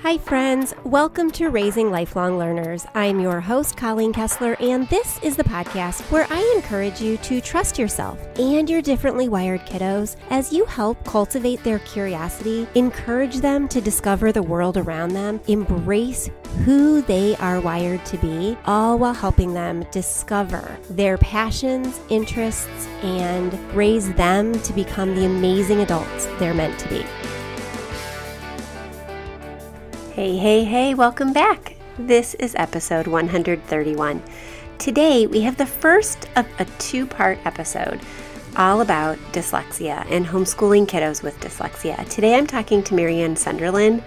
Hi friends, welcome to Raising Lifelong Learners. I'm your host, Colleen Kessler, and this is the podcast where I encourage you to trust yourself and your differently wired kiddos as you help cultivate their curiosity, encourage them to discover the world around them, embrace who they are wired to be, all while helping them discover their passions, interests, and raise them to become the amazing adults they're meant to be. Hey, welcome back. This is episode 131. Today, we have the first of a two-part episode all about dyslexia and homeschooling kiddos with dyslexia. Today, I'm talking to Marianne Sunderland,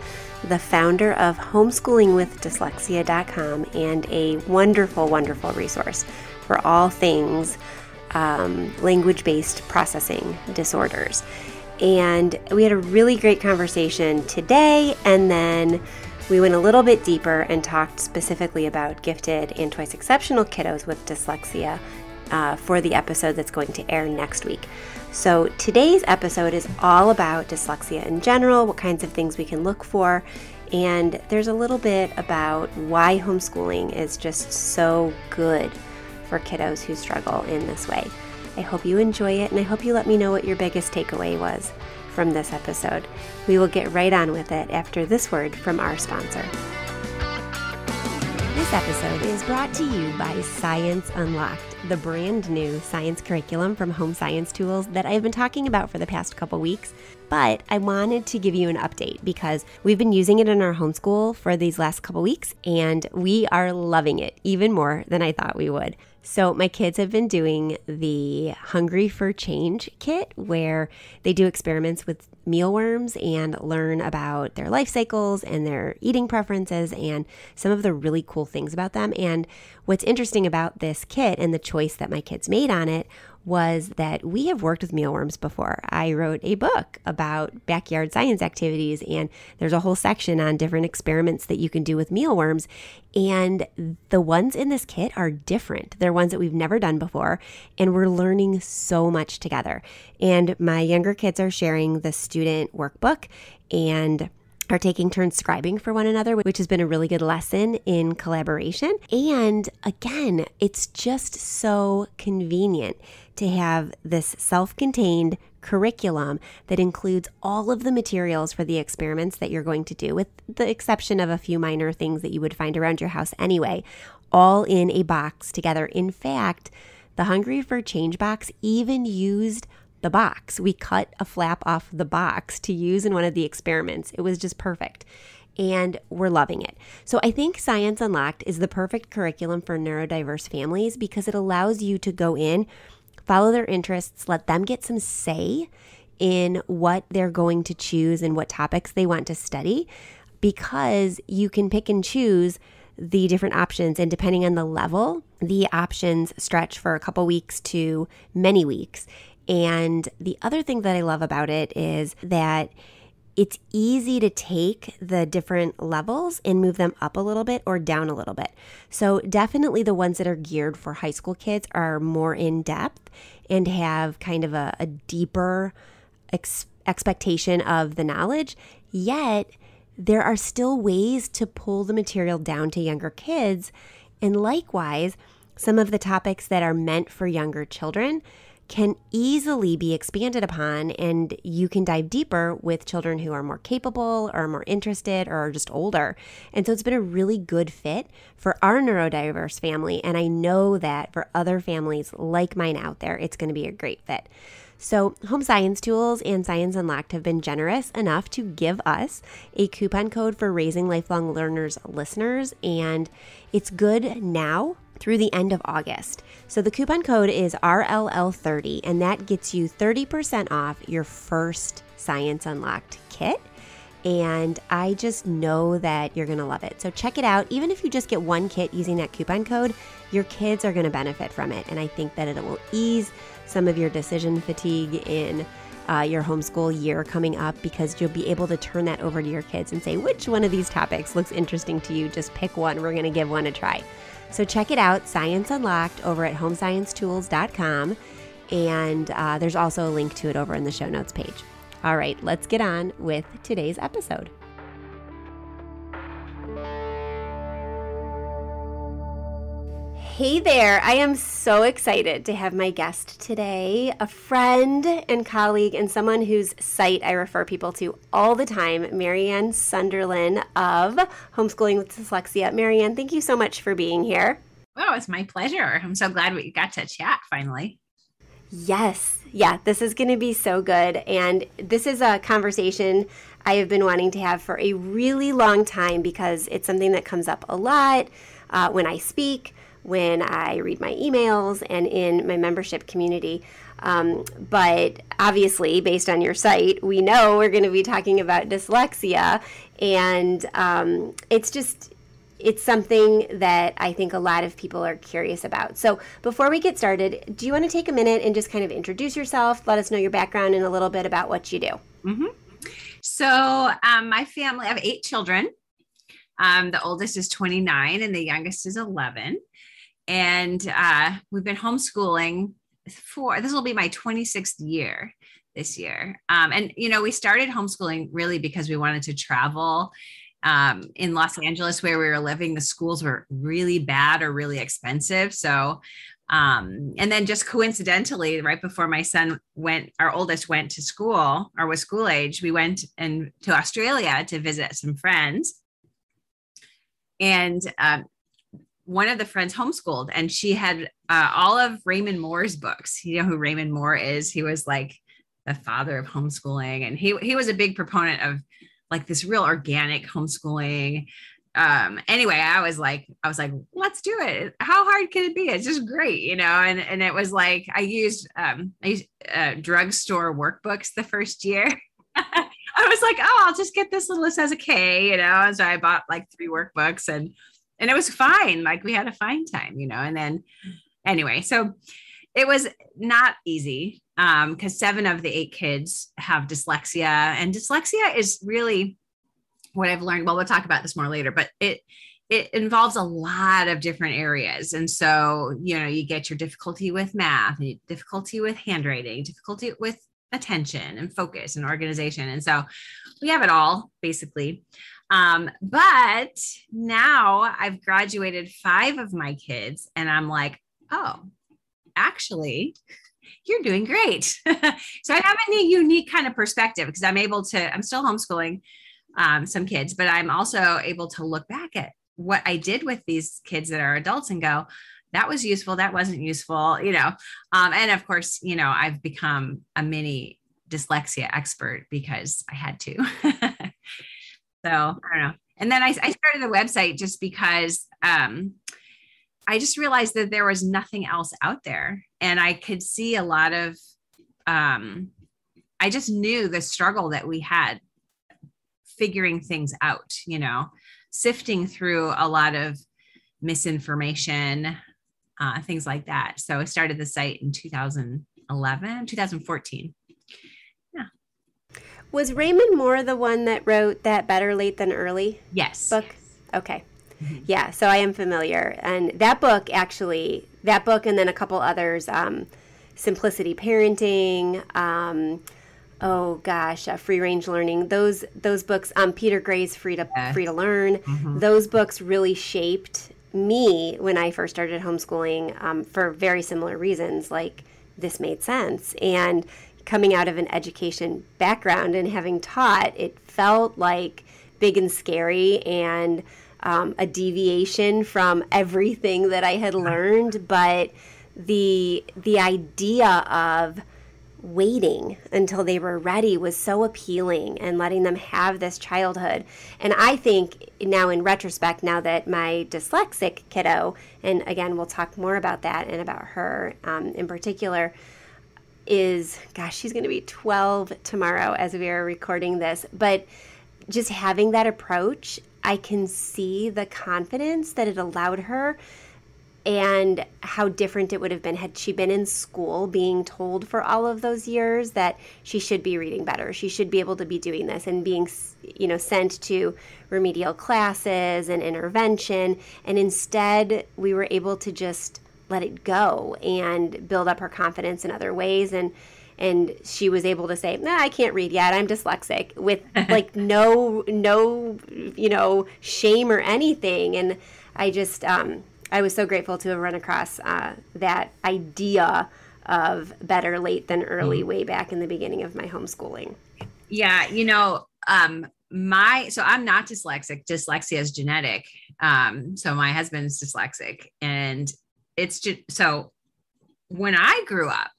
the founder of homeschoolingwithdyslexia.com and a wonderful, wonderful resource for all things language-based processing disorders. And we had a really great conversation today, and then we went a little bit deeper and talked specifically about gifted and twice exceptional kiddos with dyslexia for the episode that's going to air next week. So today's episode is all about dyslexia in general, what kinds of things we can look for, and there's a little bit about why homeschooling is just so good for kiddos who struggle in this way. I hope you enjoy it, and I hope you let me know what your biggest takeaway was from this episode. We will get right on with it after this word from our sponsor. This episode is brought to you by Science Unlocked, the brand new science curriculum from Home Science Tools that I've been talking about for the past couple weeks. But I wanted to give you an update because we've been using it in our homeschool for these last couple weeks, and we are loving it even more than I thought we would. So my kids have been doing the Hungry for Change kit where they do experiments with mealworms and learn about their life cycles and their eating preferences and some of the really cool things about them. And what's interesting about this kit and the choice that my kids made on it was that we have worked with mealworms before. I wrote a book about backyard science activities, and there's a whole section on different experiments that you can do with mealworms. And the ones in this kit are different. They're ones that we've never done before, and we're learning so much together. And my younger kids are sharing the student workbook and are taking turns scribing for one another, which has been a really good lesson in collaboration. And again, it's just so convenient to have this self-contained curriculum that includes all of the materials for the experiments that you're going to do, with the exception of a few minor things that you would find around your house anyway, all in a box together. In fact, the Hungry for Change box even used the box. We cut a flap off the box to use in one of the experiments. It was just perfect. And we're loving it. So I think Science Unlocked is the perfect curriculum for neurodiverse families because it allows you to go in, follow their interests, let them get some say in what they're going to choose and what topics they want to study, because you can pick and choose the different options, and depending on the level, the options stretch for a couple weeks to many weeks. And the other thing that I love about it is that it's easy to take the different levels and move them up a little bit or down a little bit. So definitely the ones that are geared for high school kids are more in depth and have kind of a deeper expectation of the knowledge. Yet there are still ways to pull the material down to younger kids. And likewise, some of the topics that are meant for younger children can easily be expanded upon, and you can dive deeper with children who are more capable or more interested or are just older. And so it's been a really good fit for our neurodiverse family, and I know that for other families like mine out there, it's going to be a great fit. So Home Science Tools and Science Unlocked have been generous enough to give us a coupon code for Raising Lifelong Learners listeners, and it's good now through the end of August. So the coupon code is RLL30, and that gets you 30% off your first Science Unlocked kit. And I just know that you're going to love it. So check it out. Even if you just get one kit using that coupon code, your kids are going to benefit from it. And I think that it will ease some of your decision fatigue in your homeschool year coming up, because you'll be able to turn that over to your kids and say, which one of these topics looks interesting to you? Just pick one. We're going to give one a try. So check it out, Science Unlocked, over at homesciencetools.com. And there's also a link to it over in the show notes page. All right, let's get on with today's episode. Hey there, I am so excited to have my guest today, a friend and colleague and someone whose site I refer people to all the time, Marianne Sunderland of Homeschooling with Dyslexia. Marianne, thank you so much for being here. Oh, it's my pleasure. I'm so glad we got to chat finally. Yes. Yeah, this is going to be so good. And this is a conversation I have been wanting to have for a really long time because it's something that comes up a lot when I speak, when I read my emails, and in my membership community. But obviously, based on your site, we know we're going to be talking about dyslexia. And it's something that I think a lot of people are curious about. So before we get started, do you want to take a minute and just kind of introduce yourself, let us know your background and a little bit about what you do? Mm-hmm. So my family, I have 8 children. The oldest is 29 and the youngest is 11. And we've been homeschooling this will be my 26th year this year. And, we started homeschooling really because we wanted to travel. In Los Angeles, where we were living, the schools were really bad or really expensive. So, and then just coincidentally, right before my son our oldest went to school or was school age, we went to Australia to visit some friends. And one of the friends homeschooled, and she had all of Raymond Moore's books. You know who Raymond Moore is? He was like the father of homeschooling, and he was a big proponent of like this real organic homeschooling. Anyway, I was like, let's do it. How hard can it be? It's just great, and it was like, I used drugstore workbooks the first year. I was like, oh, I'll just get this little, it says a K, and so I bought like 3 workbooks and it was fine. Like we had a fine time, and then anyway, so it was not easy. Because 7 of the 8 kids have dyslexia, and dyslexia is really what I've learned. Well, we'll talk about this more later, but it involves a lot of different areas. And so, you get your difficulty with math, difficulty with handwriting, difficulty with attention and focus and organization. And so we have it all basically. But now I've graduated 5 of my kids and I'm like, oh, actually, you're doing great. So I have a unique kind of perspective because I'm still homeschooling some kids, but I'm also able to look back at what I did with these kids that are adults and go, that was useful. That wasn't useful, and of course, I've become a mini dyslexia expert because I had to. So I don't know. And then I started the website just because, I just realized that there was nothing else out there. And I could see a lot of, I just knew the struggle that we had figuring things out, sifting through a lot of misinformation, things like that. So I started the site in 2014. Yeah. Was Raymond Moore the one that wrote that Better Late Than Early book? Yes. Okay. Yeah, so I am familiar. And that book and then a couple others, Simplicity Parenting, Free Range Learning, those books, Peter Gray's Free to Learn, those books really shaped me when I first started homeschooling for very similar reasons, like this made sense. And coming out of an education background and having taught, it felt like big and scary and a deviation from everything that I had learned, but the idea of waiting until they were ready was so appealing and letting them have this childhood. And I think now in retrospect, now that my dyslexic kiddo, and again, we'll talk more about that and about her in particular, she's going to be 12 tomorrow as we are recording this, but just having that approach, I can see the confidence that it allowed her and how different it would have been had she been in school being told for all of those years that she should be reading better. She should be able to be doing this and being, sent to remedial classes and intervention. And instead, we were able to just let it go and build up her confidence in other ways. And she was able to say, I can't read yet. I'm dyslexic, with like no shame or anything. And I just, I was so grateful to have run across that idea of better late than early way back in the beginning of my homeschooling. Yeah. So I'm not dyslexic. Dyslexia is genetic. So my husband's dyslexic, and it's just, so when I grew up,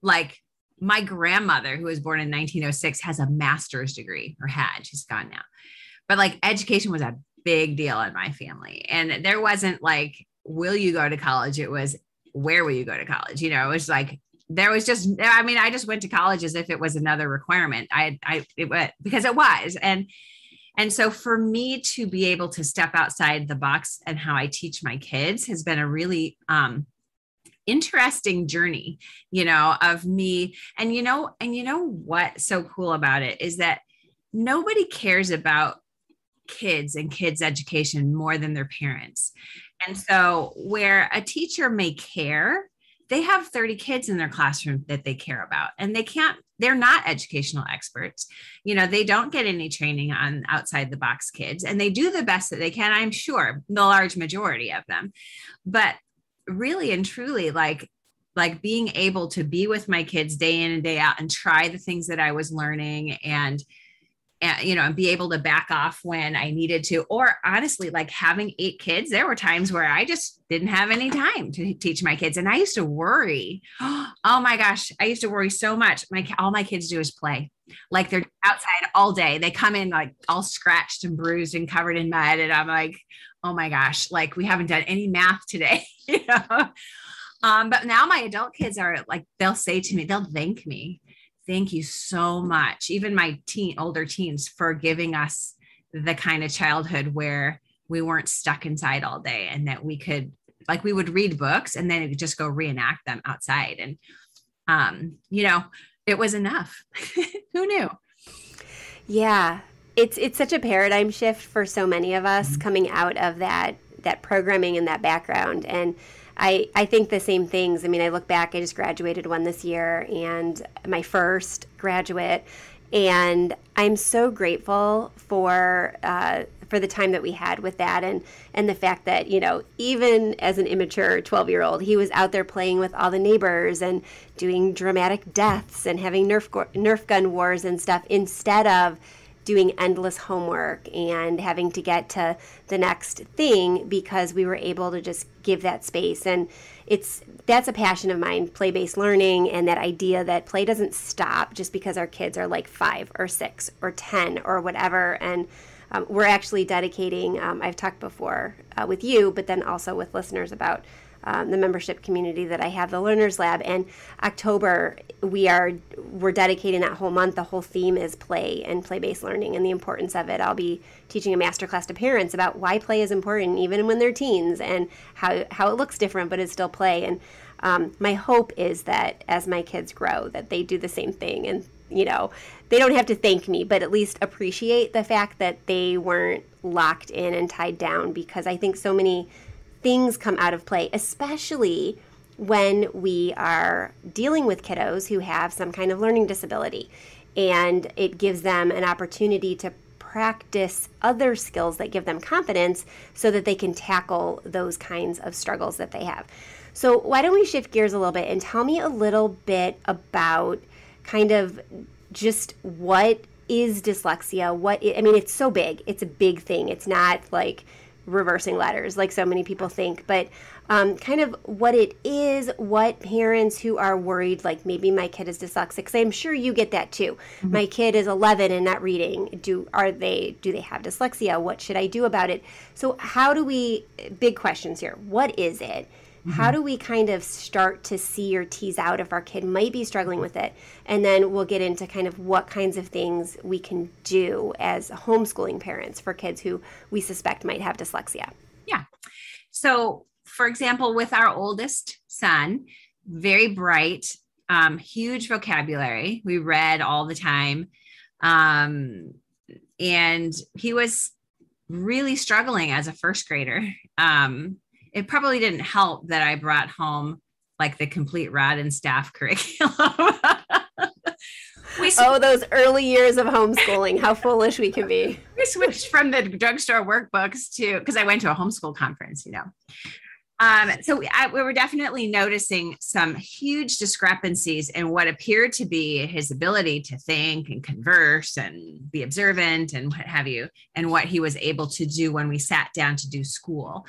like my grandmother, who was born in 1906, has a master's degree, or had, she's gone now. But like education was a big deal in my family. And there wasn't like, will you go to college? It was, where will you go to college? It was like, I just went to college as if it was another requirement. Because it was. And so for me to be able to step outside the box and how I teach my kids has been a really, interesting journey, of me. And what's so cool about it is that nobody cares about kids and kids' education more than their parents. And so where a teacher may care, they have 30 kids in their classroom that they care about, and they're not educational experts. They don't get any training on outside the box kids, and they do the best that they can, I'm sure, the large majority of them. But really and truly, like being able to be with my kids day in and day out and try the things that I was learning, and be able to back off when I needed to, or honestly, like having 8 kids, there were times where I just didn't have any time to teach my kids. And I used to worry. Oh my gosh. I used to worry so much. All my kids do is play. Like they're outside all day. They come in like all scratched and bruised and covered in mud. And I'm like, oh my gosh, like we haven't done any math today. But now my adult kids are like, they'll say to me, they'll thank me. Thank you so much. Even my older teens, for giving us the kind of childhood where we weren't stuck inside all day, and that we could, like, we would read books and then just go reenact them outside. And, it was enough. Who knew? Yeah. It's such a paradigm shift for so many of us coming out of that programming and that background. And I think the same things. I mean, I look back, I just graduated one this year, and my first graduate, and I'm so grateful for the time that we had with that, and the fact that, even as an immature 12-year-old, he was out there playing with all the neighbors and doing dramatic deaths and having Nerf gun wars and stuff, instead of doing endless homework and having to get to the next thing, because we were able to just give that space. And that's a passion of mine, play-based learning, and that idea that play doesn't stop just because our kids are like 5 or 6 or 10 or whatever. And we're actually dedicating, I've talked before with you, but then also with listeners about the membership community that I have, the Learners Lab. And October, we're dedicating that whole month. The whole theme is play and play-based learning and the importance of it. I'll be teaching a masterclass to parents about why play is important, even when they're teens, and how it looks different, but it's still play. And my hope is that as my kids grow, that they do the same thing. And, they don't have to thank me, but at least appreciate the fact that they weren't locked in and tied down, because I think so many things come out of play, especially when we are dealing with kiddos who have some kind of learning disability. And it gives them an opportunity to practice other skills that give them confidence so that they can tackle those kinds of struggles that they have. So why don't we shift gears a little bit and tell me a little bit about kind of just what is dyslexia? It's so big. It's a big thing. It's not like reversing letters like so many people think, but kind of what it is, what parents who are worried, like maybe my kid is dyslexic, because I'm sure you get that too. Mm-hmm. My kid is 11 and not reading. Do they have dyslexia? What should I do about it? So big questions here. What is it? Mm-hmm. How do we kind of start to see or tease out if our kid might be struggling with it? And then we'll get into kind of what kinds of things we can do as homeschooling parents for kids who we suspect might have dyslexia. Yeah. So, for example, with our oldest son, very bright, huge vocabulary. We read all the time. And he was really struggling as a first grader. It probably didn't help that I brought home like the complete rod and staff curriculum. Those early years of homeschooling, how foolish we can be. We switched from the drugstore workbooks because I went to a homeschool conference, We were definitely noticing some huge discrepancies in what appeared to be his ability to think and converse and be observant and what have you, and what he was able to do when we sat down to do school.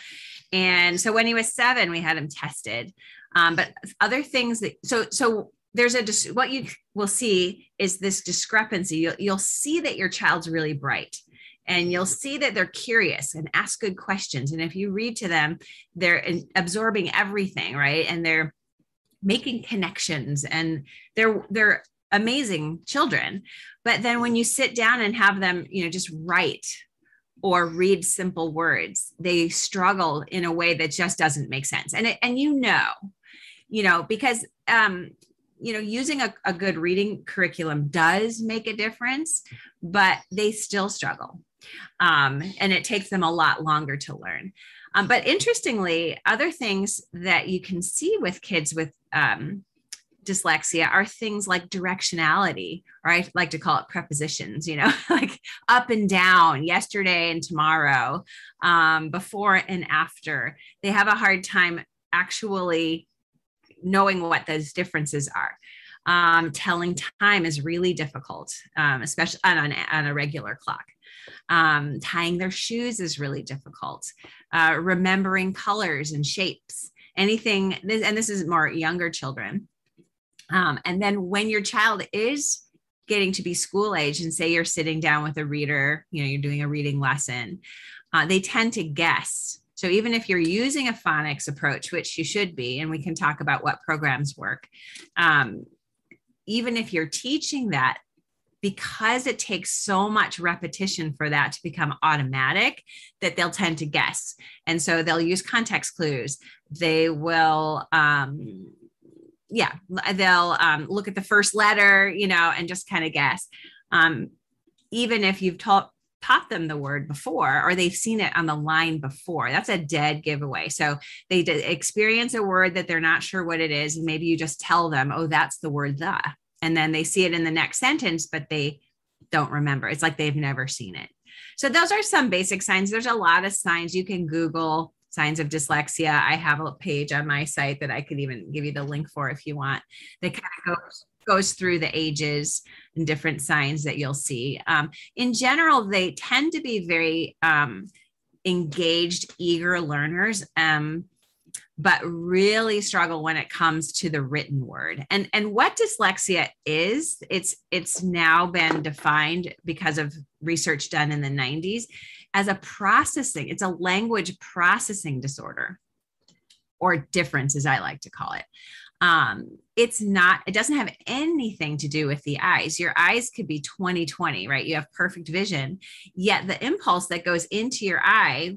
And so when he was 7, we had him tested. But other things that, so there's what you will see is this discrepancy. You'll see that your child's really bright. And you'll see that they're curious and ask good questions. And if you read to them, they're absorbing everything, right? And they're making connections, and they're amazing children. But then when you sit down and have them, just write or read simple words, they struggle in a way that just doesn't make sense. And because using a good reading curriculum does make a difference, but they still struggle. And it takes them a lot longer to learn. But interestingly, other things that you can see with kids with dyslexia are things like directionality, or I like to call it prepositions, like up and down, yesterday and tomorrow, before and after. They have a hard time actually knowing what those differences are. Telling time is really difficult, especially on a regular clock. Tying their shoes is really difficult. Remembering colors and shapes, anything, and this is more younger children. And then when your child is getting to be school age, and say you're sitting down with a reader, you're doing a reading lesson, they tend to guess. So even if you're using a phonics approach, which you should be, and we can talk about what programs work, even if you're teaching that, because it takes so much repetition for that to become automatic, that they'll tend to guess. And so they'll use context clues. They will, they'll look at the first letter, and just kind of guess. Even if you've taught them the word before, or they've seen it on the line before, that's a dead giveaway. So they experience a word that they're not sure what it is. And maybe you just tell them, oh, that's the word the. And then they see it in the next sentence, but they don't remember. It's like they've never seen it. So those are some basic signs. There's a lot of signs. You can Google signs of dyslexia. I have a page on my site that I could even give you the link for if you want. That kind of goes through the ages and different signs that you'll see. In general, they tend to be very engaged, eager learners, but really struggle when it comes to the written word. And what dyslexia is, it's now been defined because of research done in the 90s as it's a language processing disorder, or difference, as I like to call it. It doesn't have anything to do with the eyes. Your eyes could be 20/20, right? You have perfect vision, yet the impulse that goes into your eye,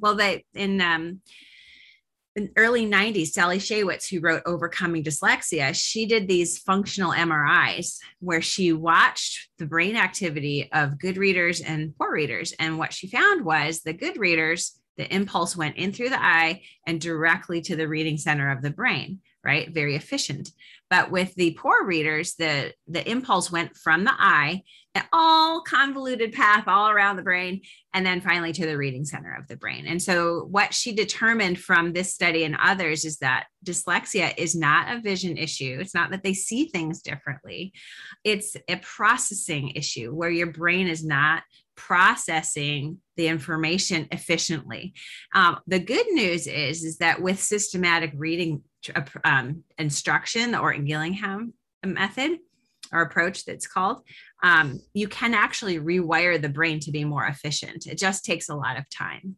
in early 90s, Sally Shaywitz, who wrote Overcoming Dyslexia, she did these functional MRIs where she watched the brain activity of good readers and poor readers. And what she found was the good readers, the impulse went in through the eye and directly to the reading center of the brain, right? Very efficient. But with the poor readers, the impulse went from the eye, an all convoluted path all around the brain, and then finally to the reading center of the brain. And so what she determined from this study and others is that dyslexia is not a vision issue. It's not that they see things differently. It's a processing issue where your brain is not processing the information efficiently. The good news is that with systematic reading instruction, the Orton-Gillingham method or approach that's called, you can actually rewire the brain to be more efficient. It just takes a lot of time.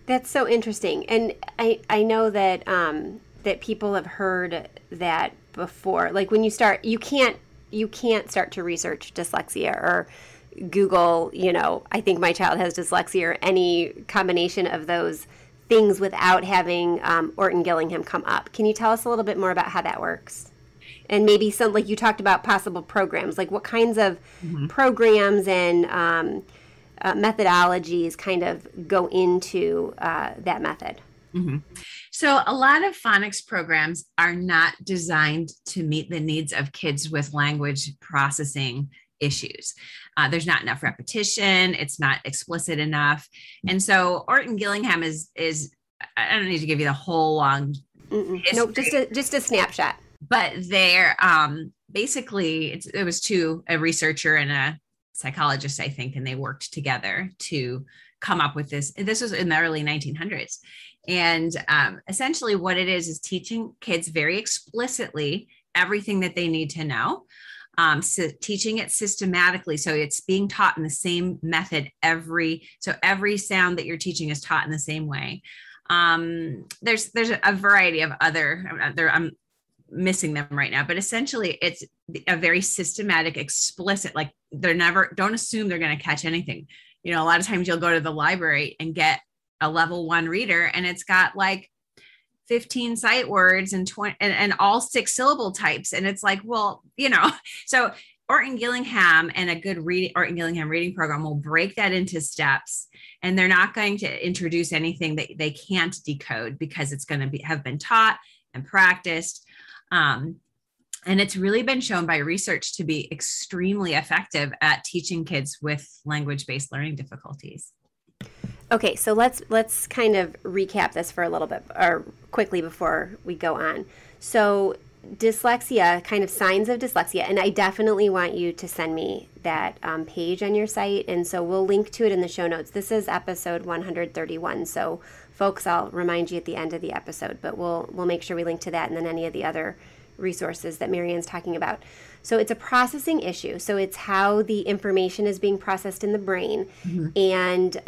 That's so interesting. And I know that that people have heard that before. Like when you start, you can't start to research dyslexia or Google, I think my child has dyslexia or any combination of those things without having Orton-Gillingham come up. Can you tell us a little bit more about how that works? And maybe some, like you talked about possible programs, like what kinds of programs and methodologies kind of go into that method? Mm-hmm. So a lot of phonics programs are not designed to meet the needs of kids with language processing issues. There's not enough repetition. It's not explicit enough. And so Orton-Gillingham is I don't need to give you the whole long Nope, just a snapshot. But they're basically it was a researcher and a psychologist, I think, and they worked together to come up with this. This was in the early 1900s. And essentially what it is teaching kids very explicitly everything that they need to know. So teaching it systematically. So it's being taught in the same method so every sound that you're teaching is taught in the same way. There's a variety of I'm missing them right now, but essentially it's a very systematic, explicit, like don't assume they're going to catch anything. A lot of times you'll go to the library and get a level 1 reader and it's got like 15 sight words and 20 and all 6 syllable types. And it's like, well, so Orton Gillingham and a good Orton Gillingham reading program will break that into steps, and they're not going to introduce anything that they can't decode because it's going to have been taught and practiced. And it's really been shown by research to be extremely effective at teaching kids with language-based learning difficulties. Okay, so let's kind of recap this for a little bit or quickly before we go on. So dyslexia, kind of signs of dyslexia, and I definitely want you to send me that page on your site, and so we'll link to it in the show notes. This is episode 131, so folks, I'll remind you at the end of the episode, but we'll make sure we link to that and then any of the other resources that Marianne's talking about. So it's a processing issue. So it's how the information is being processed in the brain, and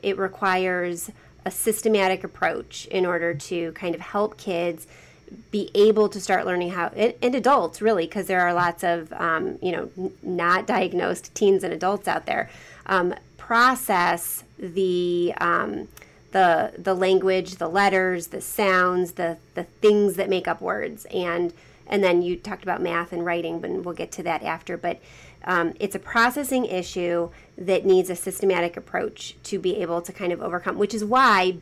it requires a systematic approach in order to kind of help kids be able to start learning how, and adults really, because there are lots of not diagnosed teens and adults out there, process the language, the letters, the sounds, the things that make up words, and then you talked about math and writing, but we'll get to that after. But it's a processing issue that needs a systematic approach to be able to kind of overcome, which is why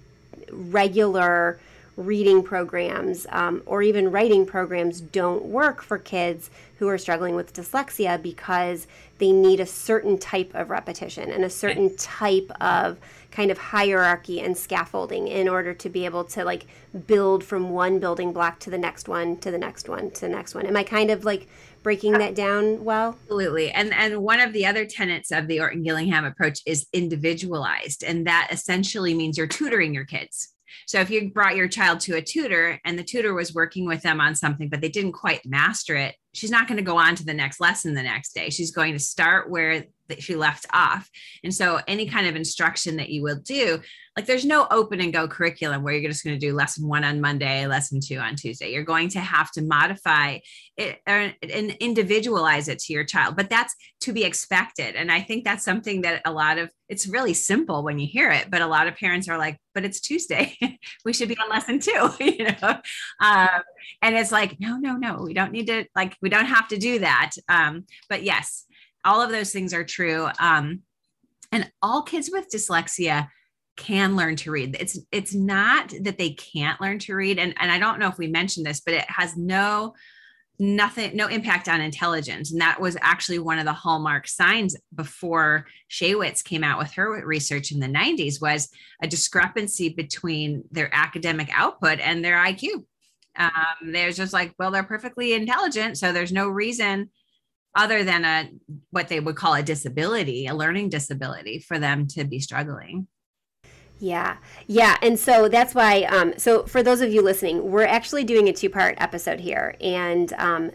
regular reading programs or even writing programs don't work for kids who are struggling with dyslexia, because they need a certain type of repetition and a certain type of kind of hierarchy and scaffolding in order to be able to like build from one building block to the next one, to the next one, to the next one. Am I kind of like breaking that down well? Absolutely. And one of the other tenets of the Orton Gillingham approach is individualized. And that essentially means you're tutoring your kids. So if you brought your child to a tutor and the tutor was working with them on something, but they didn't quite master it, she's not going to go on to the next lesson the next day. She's going to start where she left off. And so any kind of instruction that you will do, like there's no open and go curriculum where you're just going to do lesson 1 on Monday, lesson 2 on Tuesday. You're going to have to modify it and individualize it to your child, but that's to be expected. And I think that's something that it's really simple when you hear it, but a lot of parents are like, but it's Tuesday. We should be on lesson 2, and it's like, no, we don't need to, we don't have to do that. But yes, all of those things are true. And all kids with dyslexia can learn to read. It's not that they can't learn to read. And I don't know if we mentioned this, but it has no impact on intelligence. And that was actually one of the hallmark signs before Shaywitz came out with her research in the 90s, was a discrepancy between their academic output and their IQ. There's just like, well, they're perfectly intelligent, so there's no reason other than what they would call a disability, a learning disability, for them to be struggling. Yeah. And so that's why, so for those of you listening, we're actually doing a 2-part episode here. And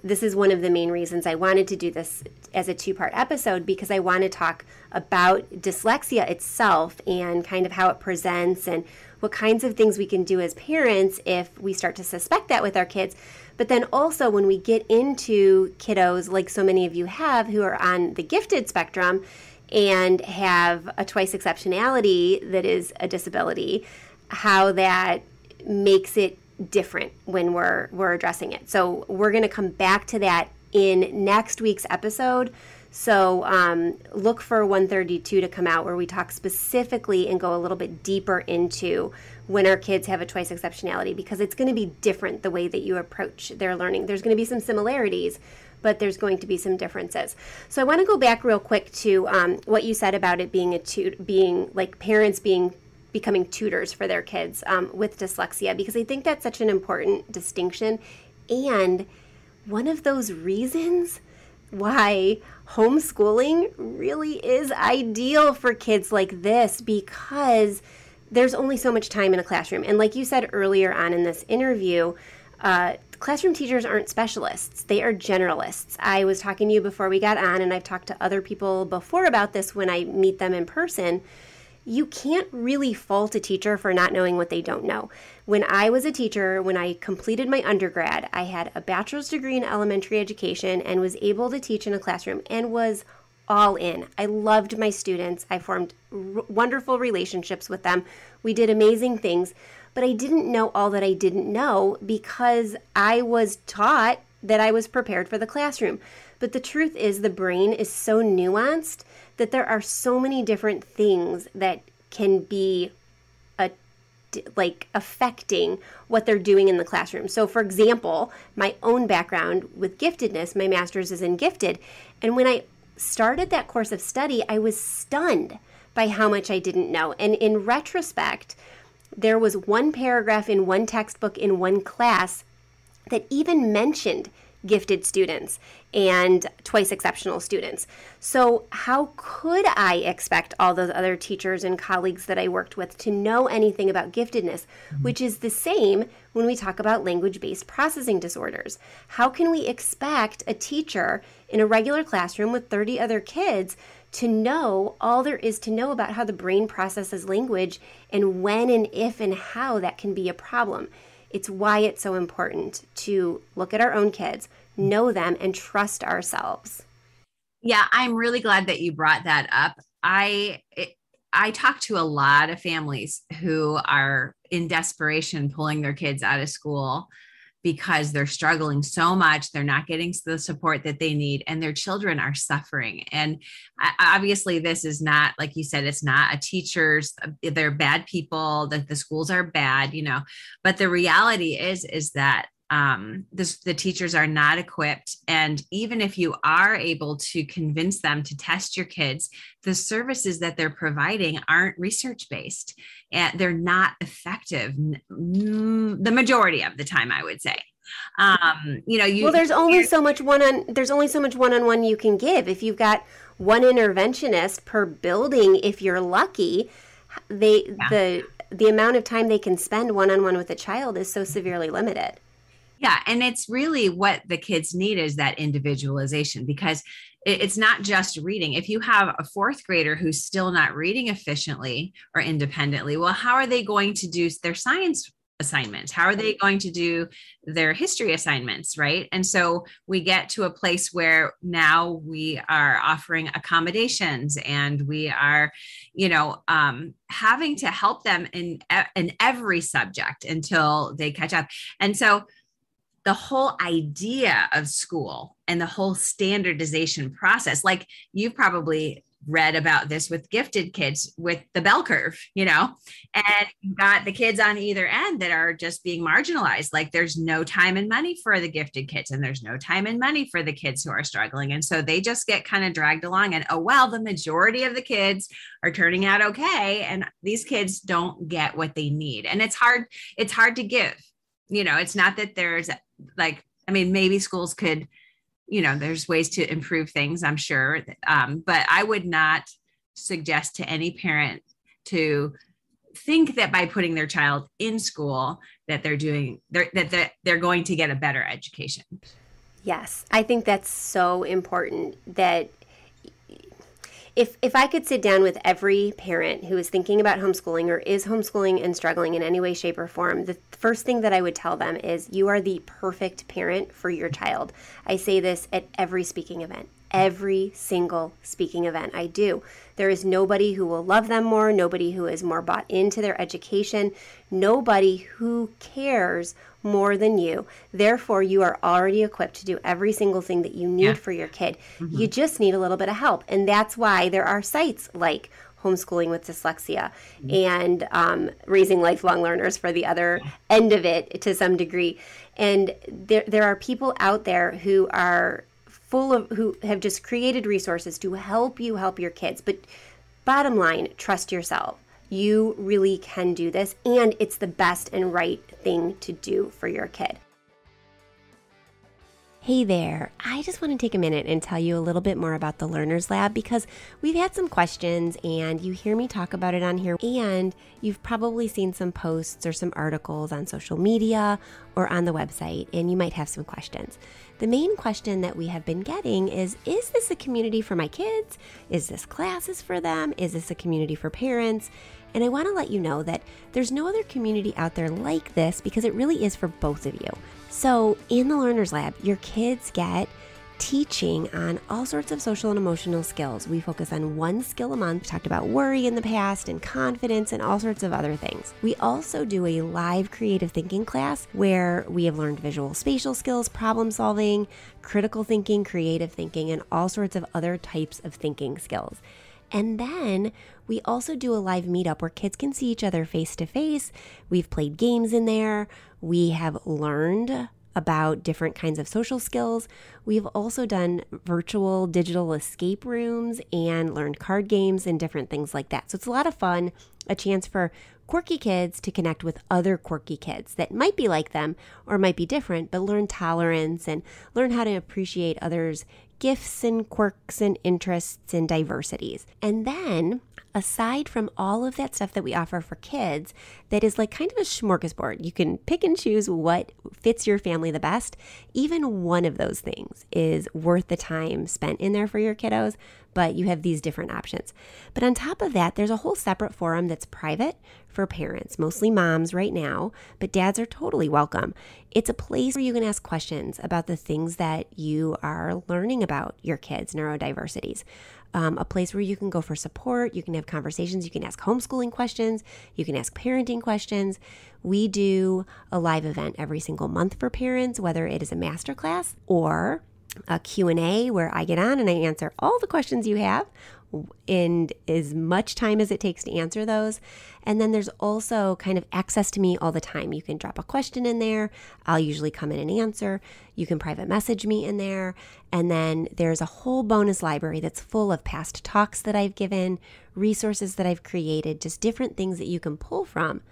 this is one of the main reasons I wanted to do this as a 2-part episode, because I want to talk about dyslexia itself and kind of how it presents and what kinds of things we can do as parents if we start to suspect that with our kids. But then also when we get into kiddos, like so many of you have, who are on the gifted spectrum and have a twice exceptionality that is a disability, how that makes it different when we're addressing it. So we're going to come back to that in next week's episode. So look for 132 to come out, where we talk specifically and go a little bit deeper into when our kids have a twice exceptionality, because it's going to be different the way that you approach their learning. There's going to be some similarities, but there's going to be some differences. So I want to go back real quick to what you said about it being being like parents being becoming tutors for their kids with dyslexia, because I think that's such an important distinction. And one of those reasons why homeschooling really is ideal for kids like this, because there's only so much time in a classroom. And like you said earlier on in this interview, classroom teachers aren't specialists. They are generalists. I was talking to you before we got on, and I've talked to other people before about this when I meet them in person. You can't really fault a teacher for not knowing what they don't know. When I was a teacher, when I completed my undergrad, I had a bachelor's degree in elementary education and was able to teach in a classroom and was all in. I loved my students. I formed wonderful relationships with them. We did amazing things, but I didn't know all that I didn't know because I was taught that I was prepared for the classroom. But the truth is, the brain is so nuanced that there are so many different things that can be affecting what they're doing in the classroom. So for example, my own background with giftedness, my master's is in gifted. And when I started that course of study, I was stunned by how much I didn't know. And in retrospect, there was one paragraph in one textbook in one class that even mentioned gifted students and twice exceptional students. So how could I expect all those other teachers and colleagues that I worked with to know anything about giftedness, which is the same when we talk about language-based processing disorders? How can we expect a teacher in a regular classroom with 30 other kids to know all there is to know about how the brain processes language and when and if and how that can be a problem? It's why it's so important to look at our own kids, know them, and trust ourselves. Yeah, I'm really glad that you brought that up. I talk to a lot of families who are in desperation pulling their kids out of school because they're struggling so much. They're not getting the support that they need, and their children are suffering. And obviously this is not, like you said, it's not a teacher's, they're bad people, that the schools are bad, but the reality is that the teachers are not equipped. And even if you are able to convince them to test your kids, the services that they're providing aren't research-based, and they're not effective the majority of the time, I would say. There's only so much one-on-one you can give. If you've got one interventionist per building, if you're lucky, the amount of time they can spend one-on-one with a child is so severely limited. Yeah. And it's really what the kids need is that individualization, because it's not just reading. If you have a fourth grader who's still not reading efficiently or independently, well, how are they going to do their science assignments? How are they going to do their history assignments, right? And so we get to a place where now we are offering accommodations, and we are, having to help them in every subject until they catch up. And so the whole idea of school and the whole standardization process, like you've probably read about this with gifted kids with the bell curve, and you've got the kids on either end that are just being marginalized. Like there's no time and money for the gifted kids, and there's no time and money for the kids who are struggling. And so they just get kind of dragged along, and the majority of the kids are turning out okay. And these kids don't get what they need. And it's hard to give, it's not that there's maybe schools could, there's ways to improve things, I'm sure. But I would not suggest to any parent to think that by putting their child in school that they're going to get a better education. Yes, I think that's so important that if I could sit down with every parent who is thinking about homeschooling or is homeschooling and struggling in any way, shape, or form, the first thing that I would tell them is you are the perfect parent for your child. I say this at every speaking event. Every single speaking event I do. There is nobody who will love them more, nobody who is more bought into their education, nobody who cares more than you. Therefore, you are already equipped to do every single thing that you need for your kid. Mm-hmm. You just need a little bit of help. And that's why there are sites like Homeschooling with Dyslexia and Raising Lifelong Learners for the other end of it to some degree. And there are people out there who are who have just created resources to help you help your kids. But bottom line, trust yourself. You really can do this, and it's the best and right thing to do for your kid. Hey there, I just want to take a minute and tell you a little bit more about the Learners Lab because we've had some questions and you hear me talk about it on here, and you've probably seen some posts or some articles on social media or on the website, and you might have some questions. The main question that we have been getting is this a community for my kids? Is this classes for them? Is this a community for parents? And I want to let you know that there's no other community out there like this because it really is for both of you. So in the Learners Lab, your kids get teaching on all sorts of social and emotional skills. We focus on one skill a month. We talked about worry in the past and confidence and all sorts of other things. We also do a live creative thinking class where we have learned visual spatial skills, problem solving, critical thinking, creative thinking, and all sorts of other types of thinking skills. And then we also do a live meetup where kids can see each other face to face. We've played games in there. We have learned about different kinds of social skills. We've also done virtual digital escape rooms and learned card games and different things like that. So it's a lot of fun, a chance for quirky kids to connect with other quirky kids that might be like them or might be different, but learn tolerance and learn how to appreciate others' gifts and quirks and interests and diversities. And then, aside from all of that stuff that we offer for kids, that is like kind of a smorgasbord. You can pick and choose what fits your family the best. Even one of those things is worth the time spent in there for your kiddos, but you have these different options. But on top of that, there's a whole separate forum that's private for parents, mostly moms right now, but dads are totally welcome. It's a place where you can ask questions about the things that you are learning about your kids' neurodiversities. A place where you can go for support, you can have conversations, you can ask homeschooling questions, you can ask parenting questions. We do a live event every single month for parents, whether it is a masterclass or a Q&A where I get on and I answer all the questions you have in as much time as it takes to answer those. And then there's also kind of access to me all the time. You can drop a question in there. I'll usually come in and answer. You can private message me in there. And then there's a whole bonus library that's full of past talks that I've given, resources that I've created, just different things that you can pull from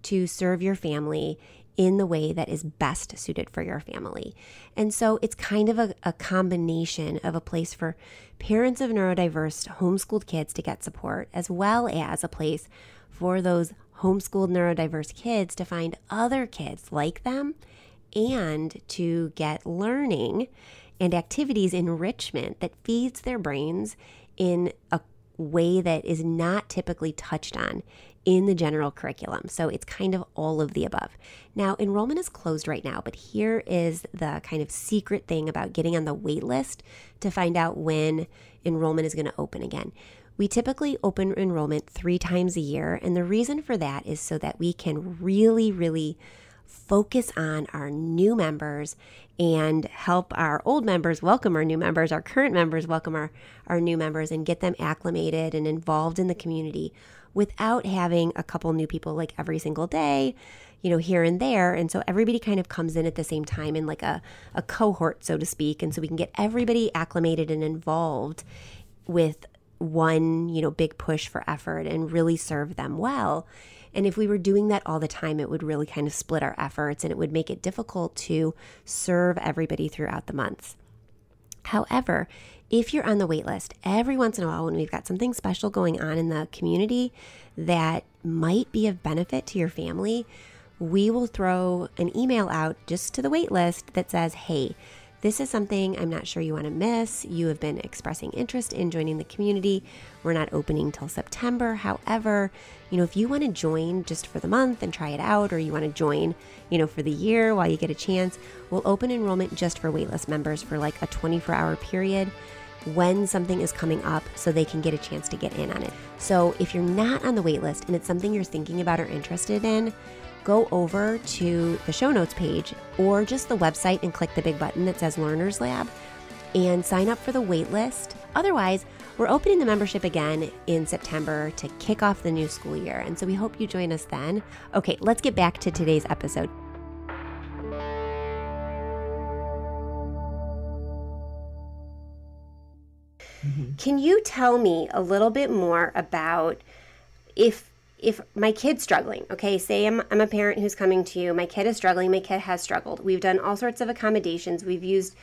to serve your family in the way that is best suited for your family. And so it's kind of a combination of a place for parents of neurodiverse homeschooled kids to get support, as well as a place for those homeschooled neurodiverse kids to find other kids like them and to get learning and activities enrichment that feeds their brains in a way that is not typically touched on in the general curriculum. So it's kind of all of the above. Now, enrollment is closed right now, but here is the kind of secret thing about getting on the wait list to find out when enrollment is going to open again. We typically open enrollment 3 times a year, and the reason for that is so that we can really focus on our new members and help our old members welcome our new members, our current members welcome our new members, and get them acclimated and involved in the community without having a couple new people like every single day, here and there. And so everybody kind of comes in at the same time in like a cohort, so to speak. And so we can get everybody acclimated and involved with one, big push for effort and really serve them well. And if we were doing that all the time, it would really kind of split our efforts and it would make it difficult to serve everybody throughout the months. However, if you're on the wait list, every once in a while when we've got something special going on in the community that might be of benefit to your family, we will throw an email out just to the wait list that says, hey, this is something I'm not sure you want to miss. You have been expressing interest in joining the community. We're not opening till September. However, if you want to join just for the month and try it out, or you want to join, for the year while you get a chance, we'll open enrollment just for waitlist members for like a 24-hour period when something is coming up so they can get a chance to get in on it. So if you're not on the wait list and it's something you're thinking about or interested in, go over to the show notes page or just the website and click the big button that says Learners Lab and sign up for the wait list. Otherwise, we're opening the membership again in September to kick off the new school year. And so we hope you join us then. Okay, let's get back to today's episode. Can you tell me a little bit more about if if my kid's struggling, okay, say I'm a parent who's coming to you, my kid is struggling, my kid has struggled. We've done all sorts of accommodations. We've used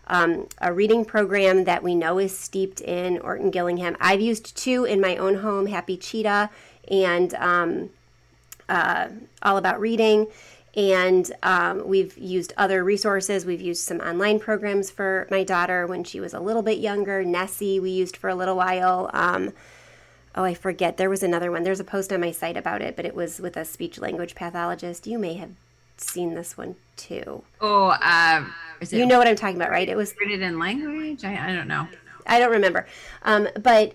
a reading program that we know is steeped in Orton Gillingham. I've used 2 in my own home, Happy Cheetah and All About Reading. And we've used other resources. We've used some online programs for my daughter when she was a little bit younger. Nessie we used for a little while. I forget. There was another one. There's a post on my site about it, but it was with a speech language pathologist. You may have seen this one too. You know what I'm talking about, right? It was Rooted in Language. I don't know. I don't remember. But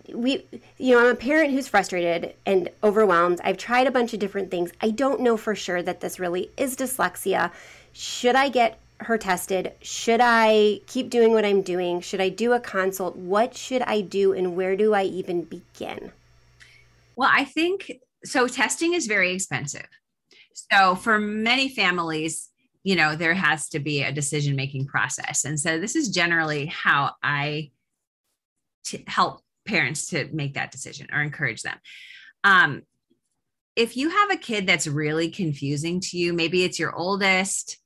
I'm a parent who's frustrated and overwhelmed. I've tried a bunch of different things. I don't know for sure that this really is dyslexia. Should I get her tested? Should I keep doing what I'm doing? Should I do a consult? What should I do, and where do I even begin? Well, I think so. Testing is very expensive. So for many families, there has to be a decision-making process. And so this is generally how I help parents to make that decision or encourage them. If you have a kid that's really confusing to you, maybe it's your oldest.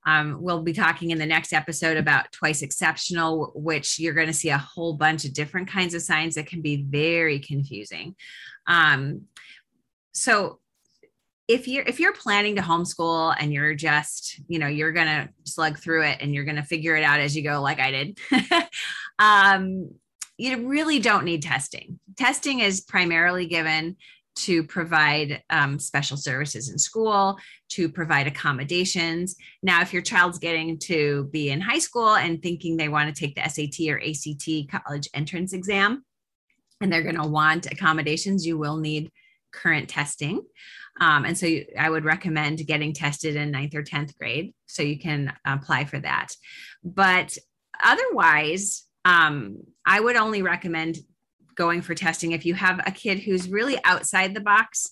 We'll be talking in the next episode about twice exceptional, which you're going to see a whole bunch of different kinds of signs that can be very confusing. So if you're planning to homeschool and you're just, you're going to slug through it and you're going to figure it out as you go, like I did, you really don't need testing. Testing is primarily given to provide special services in school, to provide accommodations. Now, if your child's getting to be in high school and thinking they want to take the SAT or ACT college entrance exam, and they're going to want accommodations, you will need current testing. And so I would recommend getting tested in 9th or 10th grade so you can apply for that. But otherwise, I would only recommend going for testing if you have a kid who's really outside the box,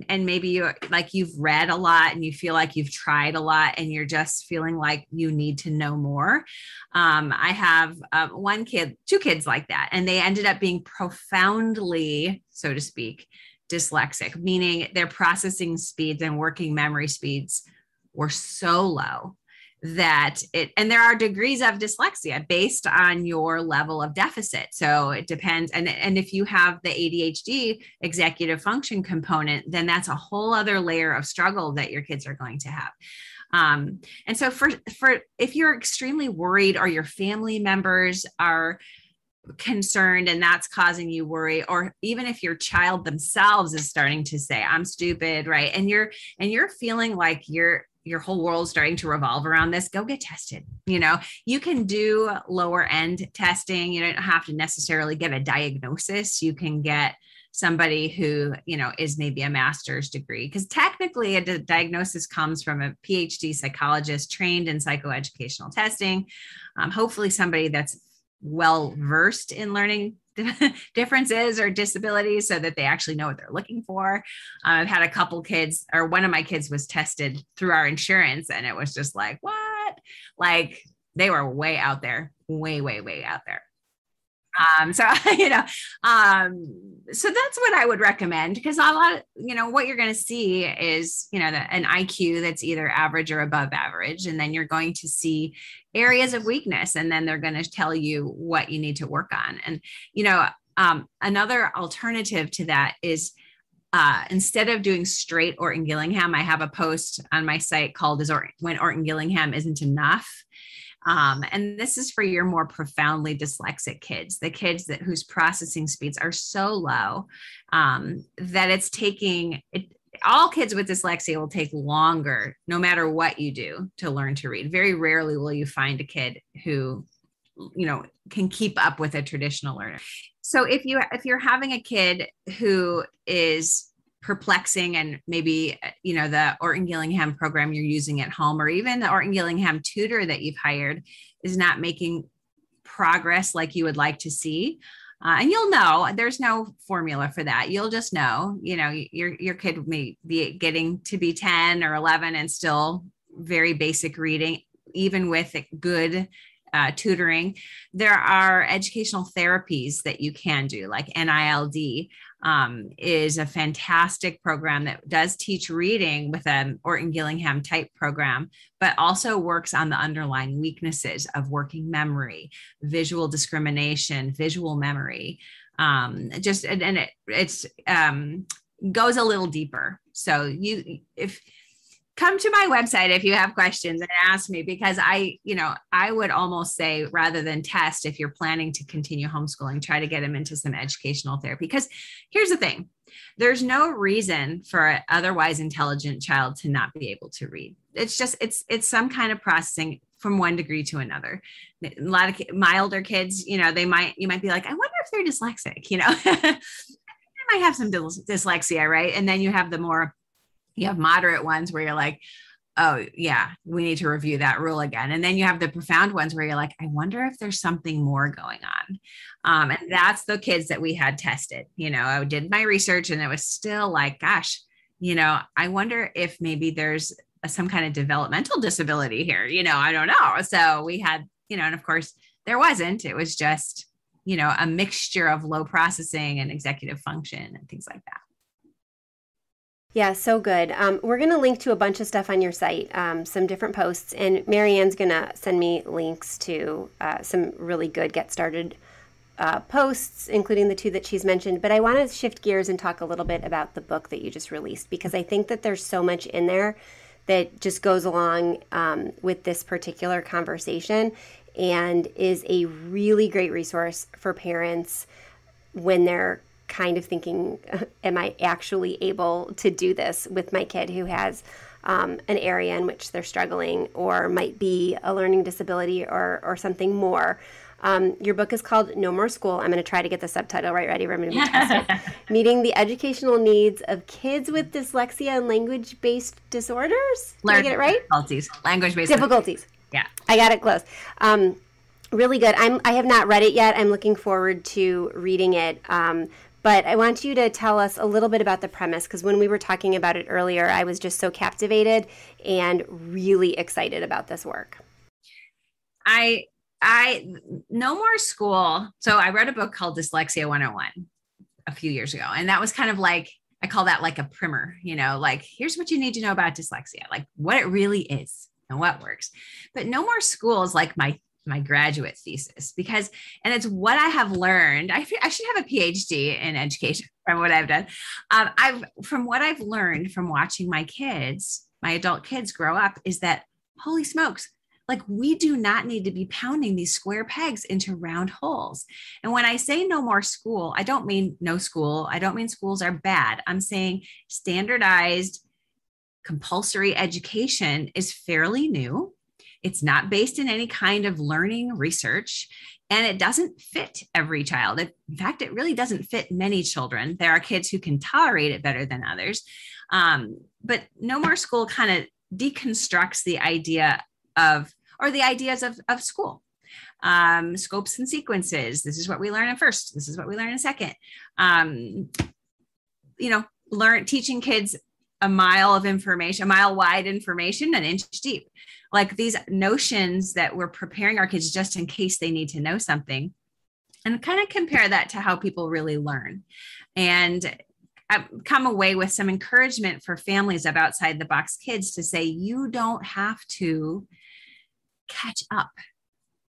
and maybe you've read a lot and you feel like you've tried a lot and you're just feeling like you need to know more. I have two kids like that, and they ended up being profoundly, so to speak, dyslexic, meaning their processing speeds and working memory speeds were so low and there are degrees of dyslexia based on your level of deficit. So it depends. And if you have the ADHD executive function component, then that's a whole other layer of struggle that your kids are going to have. And so for if you're extremely worried or your family members are concerned and that's causing you worry, or even if your child themselves is starting to say, I'm stupid, right? And you're feeling like your whole world's starting to revolve around this, go get tested. You can do lower end testing. You don't have to necessarily get a diagnosis. You can get somebody who, is maybe a master's degree, because technically a diagnosis comes from a PhD psychologist trained in psychoeducational testing. Hopefully somebody that's well-versed in learning differences or disabilities so that they actually know what they're looking for. I've had a couple kids, or one of my kids was tested through our insurance, and it was just like, what? Like they were way out there, way, way, way out there. So that's what I would recommend, because a lot of, what you're going to see is, an IQ that's either average or above average. And then you're going to see areas of weakness, and then they're going to tell you what you need to work on. And, another alternative to that is, instead of doing straight Orton Gillingham, I have a post on my site called When Orton Gillingham Isn't Enough. And this is for your more profoundly dyslexic kids, the kids whose processing speeds are so low that it's taking all kids with dyslexia will take longer, no matter what you do, to learn to read. Very rarely will you find a kid who, can keep up with a traditional learner. So if you're having a kid who is perplexing, and maybe, the Orton Gillingham program you're using at home, or even the Orton Gillingham tutor that you've hired is not making progress like you would like to see. And you'll know, there's no formula for that. You'll just know, your kid may be getting to be 10 or 11 and still very basic reading, even with good tutoring. There are educational therapies that you can do, like NILD is a fantastic program that does teach reading with an Orton Gillingham type program, but also works on the underlying weaknesses of working memory, visual discrimination, visual memory. It's goes a little deeper. So if come to my website if you have questions and ask me, because I would almost say, rather than test, if you're planning to continue homeschooling, try to get them into some educational therapy. Because here's the thing, there's no reason for an otherwise intelligent child to not be able to read. It's just, it's some kind of processing from one degree to another. A lot of milder kids, you might be like, I wonder if they're dyslexic, they might have some dyslexia, right? And then you have you have moderate ones where you're like, oh yeah, we need to review that rule again. And then you have the profound ones where you're like, I wonder if there's something more going on. And that's the kids that we had tested. I did my research and it was still like, gosh, I wonder if maybe there's some kind of developmental disability here. I don't know. So we had, and of course there wasn't. It was just, a mixture of low processing and executive function and things like that. Yeah, so good. We're going to link to a bunch of stuff on your site, some different posts, and Marianne's going to send me links to some really good Get Started posts, including the 2 that she's mentioned. But I want to shift gears and talk a little bit about the book that you just released, because I think that there's so much in there that just goes along with this particular conversation and is a really great resource for parents when they're kind of thinking, am I actually able to do this with my kid who has an area in which they're struggling or might be a learning disability or something more. Your book is called No More School. I'm going to try to get the subtitle right. Ready? We're going to be tested. Meeting the educational needs of kids with dyslexia and language-based disorders. Did I get it right? Difficulties. Language-based difficulties. Yeah. I got it close. Really good. I have not read it yet. I'm looking forward to reading it. But I want you to tell us a little bit about the premise, because when we were talking about it earlier, I was just so captivated and really excited about this work. No More School. So I wrote a book called Dyslexia 101 a few years ago. And that was kind of like, I call that like a primer, like, here's what you need to know about dyslexia, like what it really is and what works. But No More School is like my graduate thesis, because, and it's what I have learned. I should have a PhD in education from what I've done. From what I've learned from watching my adult kids grow up, is that, holy smokes, like, we do not need to be pounding these square pegs into round holes. And when I say no more school, I don't mean no school. I don't mean schools are bad. I'm saying standardized compulsory education is fairly new. It's not based in any kind of learning research, and it doesn't fit every child. In fact, it really doesn't fit many children. There are kids who can tolerate it better than others. But No More School kind of deconstructs the idea of, or the ideas of school. Scopes and sequences. This is what we learn in first. This is what we learn in second. Teaching kids a mile wide information, an inch deep. Like these notions that we're preparing our kids just in case they need to know something, and kind of compare that to how people really learn. And I've come away with some encouragement for families of outside the box kids to say, you don't have to catch up.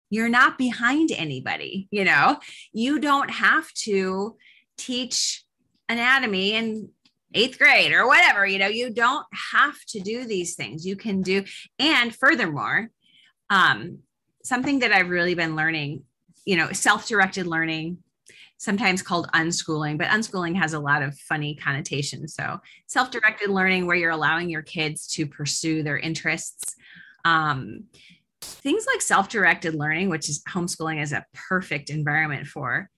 You're not behind anybody. You don't have to teach anatomy in 8th grade or whatever, you don't have to do these things. You can do. And furthermore, something that I've really been learning, self-directed learning, sometimes called unschooling, but unschooling has a lot of funny connotations. So self-directed learning, where you're allowing your kids to pursue their interests. Things like self-directed learning, which is homeschooling is a perfect environment for,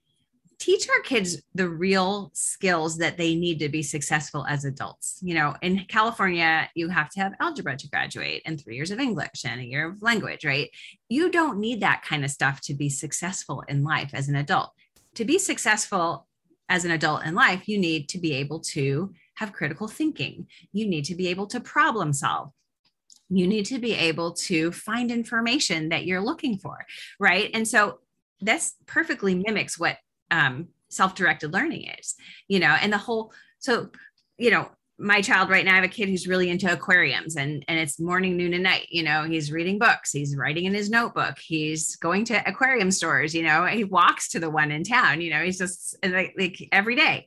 teach our kids the real skills that they need to be successful as adults. In California, you have to have algebra to graduate, and 3 years of English and a year of language, right? You don't need that kind of stuff to be successful in life as an adult. To be successful as an adult in life, you need to be able to have critical thinking. You need to be able to problem solve. you need to be able to find information that you're looking for, right? And so this perfectly mimics what self-directed learning is, and the whole, so, my child right now, I have a kid who's really into aquariums, and it's morning, noon, and night. He's reading books, he's writing in his notebook, he's going to aquarium stores, he walks to the one in town, he's just like every day.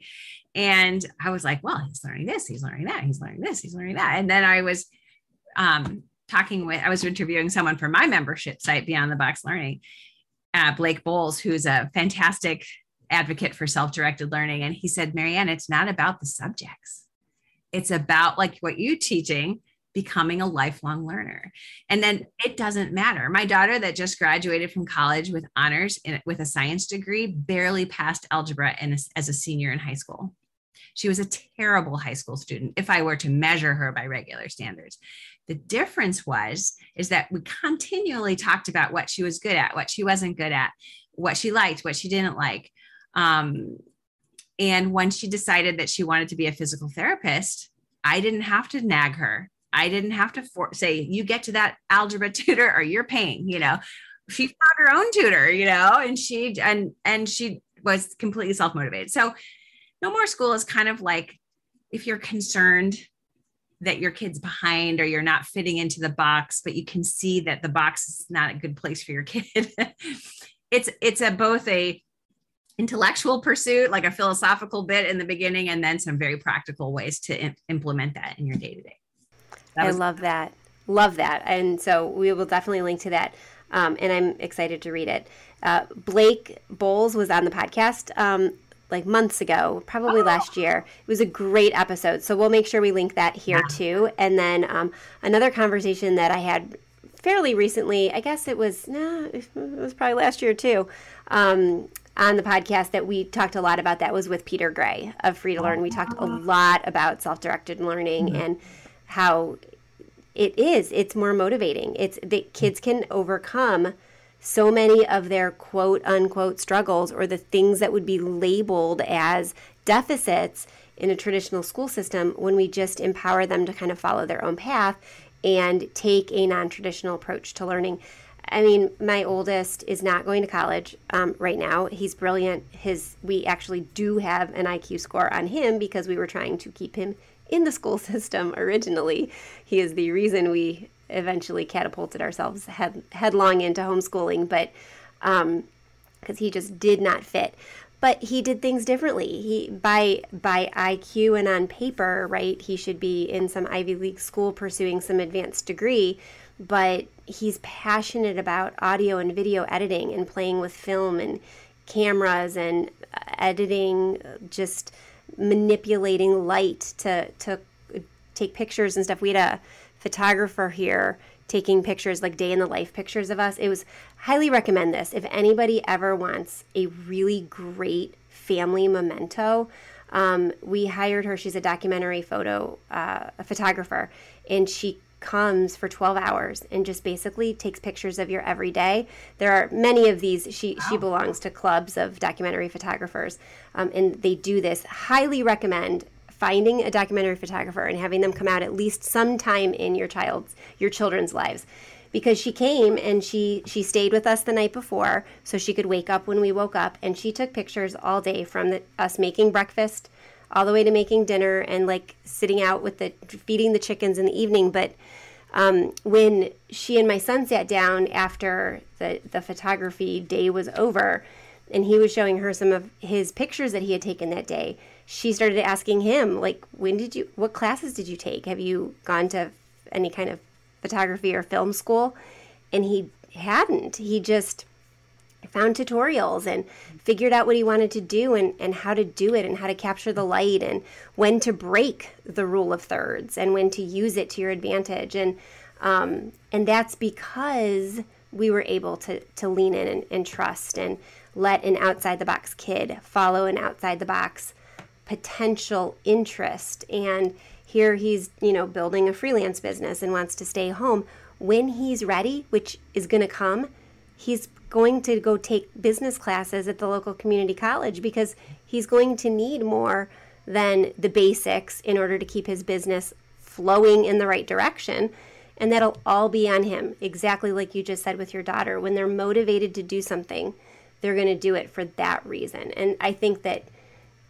And I was like, well, he's learning this, he's learning that, he's learning this, he's learning that. And then I was I was interviewing someone for my membership site, Beyond the Box Learning, Blake Bowles, who's a fantastic advocate for self-directed learning. And he said, Marianne, it's not about the subjects. It's about, like what you're teaching, becoming a lifelong learner. And then it doesn't matter. My daughter that just graduated from college with honors with a science degree barely passed algebra as a senior in high school. She was a terrible high school student if I were to measure her by regular standards. The difference is that we continually talked about what she was good at, what she wasn't good at, what she liked, what she didn't like. And when she decided that she wanted to be a physical therapist, I didn't have to nag her. I didn't have to say, you get to that algebra tutor or you're paying, she found her own tutor, and she was completely self-motivated. So No More School is kind of like, if you're concerned that your kid's behind or you're not fitting into the box, but you can see that the box is not a good place for your kid. It's both a intellectual pursuit, like a philosophical bit in the beginning, and then some very practical ways to implement that in your day-to-day. I love that. Love that. And so we will definitely link to that. And I'm excited to read it. Blake Bowles was on the podcast like months ago, probably last year. It was a great episode. So we'll make sure we link that here too. And then another conversation that I had fairly recently, I guess it was probably last year too, on the podcast that we talked a lot about, that was with Peter Gray of Free to Learn. We talked a lot about self-directed learning and how it's more motivating. It's that kids can overcome so many of their quote unquote struggles, or the things that would be labeled as deficits in a traditional school system, when we just empower them to kind of follow their own path and take a non-traditional approach to learning. I mean, my oldest is not going to college right now. He's brilliant. We actually do have an IQ score on him because we were trying to keep him in the school system originally. He is the reason we eventually catapulted ourselves headlong into homeschooling, but because he just did not fit. But he did things differently. He by IQ and on paper, right, he should be in some Ivy League school pursuing some advanced degree, but he's passionate about audio and video editing and playing with film and cameras and editing, just manipulating light to take pictures and stuff. We had a photographer here taking pictures, like day in the life pictures of us. It was, highly recommend this. If anybody ever wants a really great family memento, we hired her. She's a documentary a photographer, and she comes for 12 hours and just basically takes pictures of your everyday. There are many of these. She belongs to clubs of documentary photographers, and they do this. Highly recommend finding a documentary photographer and having them come out at least sometime in your children's lives, because she came and she stayed with us the night before so she could wake up when we woke up, and she took pictures all day from us making breakfast all the way to making dinner and like sitting out with feeding the chickens in the evening. But when she and my son sat down after the photography day was over, and he was showing her some of his pictures that he had taken that day, she started asking him, like, what classes did you take? Have you gone to any kind of photography or film school? And he hadn't. He just found tutorials and figured out what he wanted to do and how to do it and how to capture the light and when to break the rule of thirds and when to use it to your advantage. And that's because we were able to lean in and trust and let an outside-the-box kid follow an outside-the-box potential interest. And here he's, building a freelance business and wants to stay home. When he's ready, which is going to come, he's going to go take business classes at the local community college, because he's going to need more than the basics in order to keep his business flowing in the right direction. And that'll all be on him, exactly like you just said with your daughter. When they're motivated to do something, they're going to do it for that reason. And I think that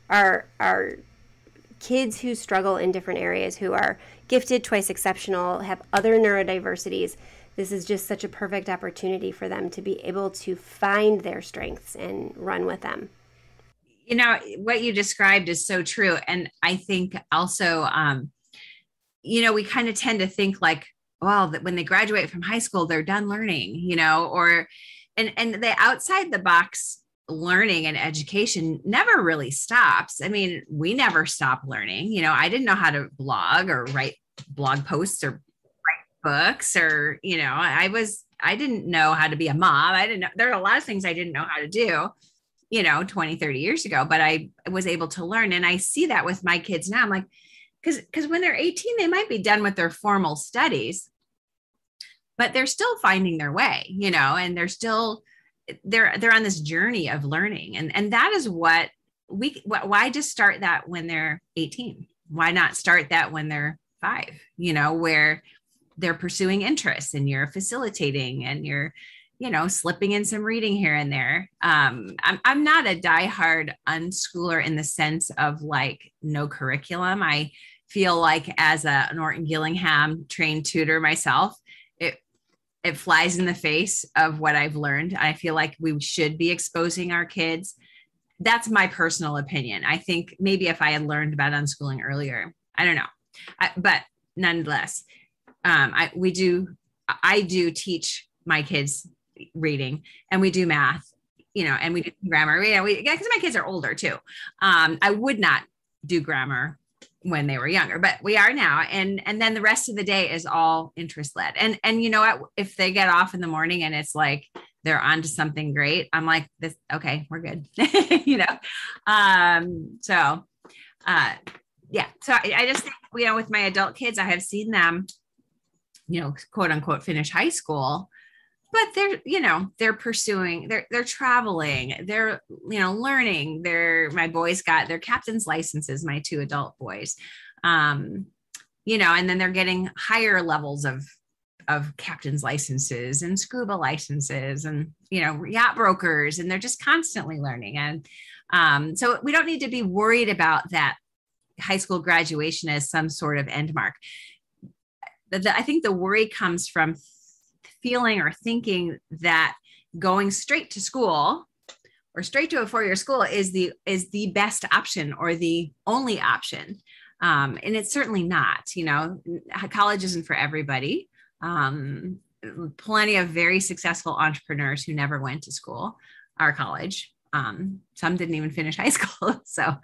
our kids who struggle in different areas, who are gifted, twice exceptional, have other neurodiversities, this is just such a perfect opportunity for them to be able to find their strengths and run with them. You know, what you described is so true. And I think also, you know, we kind of tend to think like, well, that when they graduate from high school, they're done learning, you know, and the outside the box learning and education never really stops. I mean, we never stop learning. You know, I didn't know how to blog or write blog posts or write books, or, you know, I didn't know how to be a mom. I didn't know, there are a lot of things I didn't know how to do, you know, 20, 30 years ago, but I was able to learn. And I see that with my kids now. I'm like, because when they're 18, they might be done with their formal studies, but they're still finding their way, you know, and they're on this journey of learning. And that is why just start that when they're 18? Why not start that when they're 5, you know, where they're pursuing interests and you're facilitating and you're, you know, slipping in some reading here and there. I'm not a diehard unschooler in the sense of like no curriculum. I feel like as a Norton Gillingham trained tutor myself, it flies in the face of what I've learned. I feel like we should be exposing our kids. That's my personal opinion. I think maybe if I had learned about unschooling earlier, I don't know. But nonetheless, I do teach my kids reading, and we do math, you know, and we do grammar. Because my kids are older too. I would not do grammar when they were younger, but we are now. And then the rest of the day is all interest led. And you know what, if they get off in the morning and it's like, they're onto something great, I'm like, this, okay, we're good. You know? Yeah. So I just think, you know, with my adult kids, I have seen them, you know, quote unquote, finish high school, but they're, you know, they're pursuing, they're traveling, they're, you know, learning. My boys got their captain's licenses, my 2 adult boys, you know, and then they're getting higher levels of captain's licenses and scuba licenses and, you know, yacht brokers, and they're just constantly learning. And so we don't need to be worried about that high school graduation as some sort of end mark. I think the worry comes from feeling or thinking that going straight to school or straight to a 4-year school is the best option or the only option. And it's certainly not. You know, college isn't for everybody. Plenty of very successful entrepreneurs who never went to school are college. Some didn't even finish high school. So,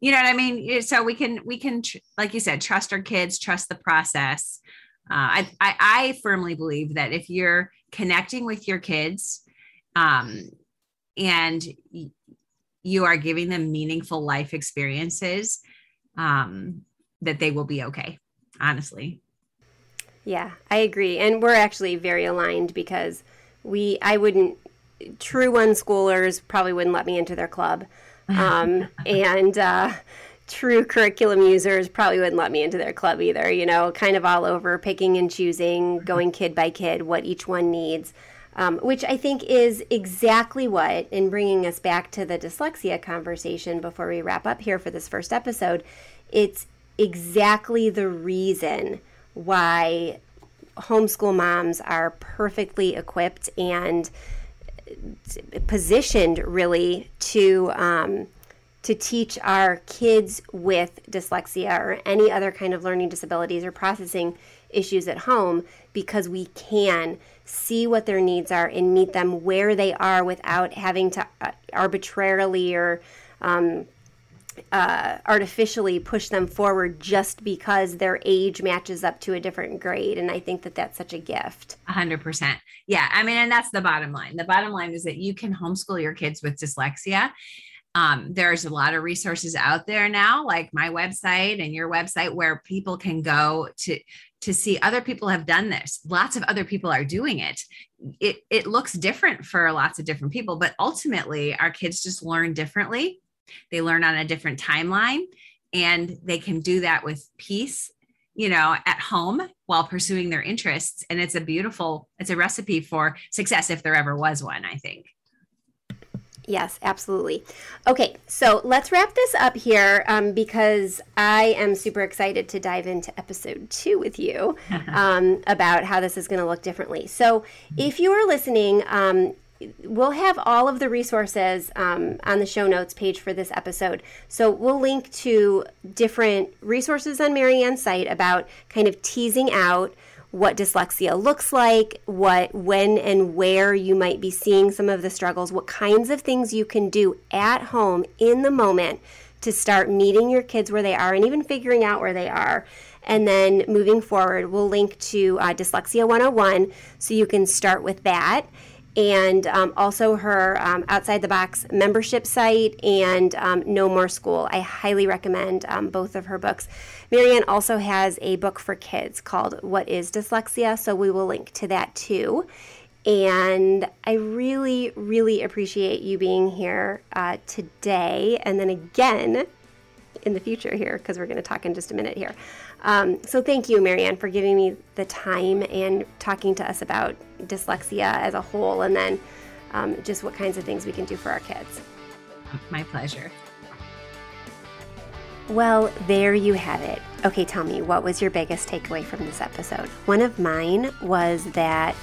you know what I mean? So we can, like you said, trust our kids, trust the process. I firmly believe that if you're connecting with your kids, and you are giving them meaningful life experiences, that they will be okay, honestly. Yeah, I agree. And we're actually very aligned because true unschoolers probably wouldn't let me into their club. And true curriculum users probably wouldn't let me into their club either, you know, kind of all over, picking and choosing, going kid by kid, what each one needs, which I think is exactly what, in bringing us back to the dyslexia conversation before we wrap up here for this first episode, it's exactly the reason why homeschool moms are perfectly equipped and positioned really to teach our kids with dyslexia or any other kind of learning disabilities or processing issues at home, because we can see what their needs are and meet them where they are without having to arbitrarily or artificially push them forward just because their age matches up to a different grade. And I think that that's such a gift. 100%. Yeah. I mean, and that's the bottom line. The bottom line is that you can homeschool your kids with dyslexia. There's a lot of resources out there now, like my website and your website, where people can go to see other people have done this. Lots of other people are doing it. It looks different for lots of different people, but ultimately our kids just learn differently. They learn on a different timeline, and they can do that with peace at home while pursuing their interests. And it's a recipe for success if there ever was one, I think. Yes, absolutely. Okay, so let's wrap this up here because I am super excited to dive into episode 2 with you about how this is going to look differently. So if you are listening, we'll have all of the resources on the show notes page for this episode. So we'll link to different resources on Marianne's site about kind of teasing out what dyslexia looks like, when and where you might be seeing some of the struggles, what kinds of things you can do at home in the moment to start meeting your kids where they are and even figuring out where they are. And then moving forward, we'll link to Dyslexia 101 so you can start with that. And also her Outside the Box membership site and No More School. I highly recommend both of her books. Marianne also has a book for kids called What is Dyslexia? So we will link to that too. And I really, really appreciate you being here today and then again in the future here, because we're going to talk in just a minute here. So thank you, Marianne, for giving me the time and talking to us about dyslexia as a whole, and then just what kinds of things we can do for our kids. My pleasure. Well, there you have it. Okay, tell me, what was your biggest takeaway from this episode? One of mine was that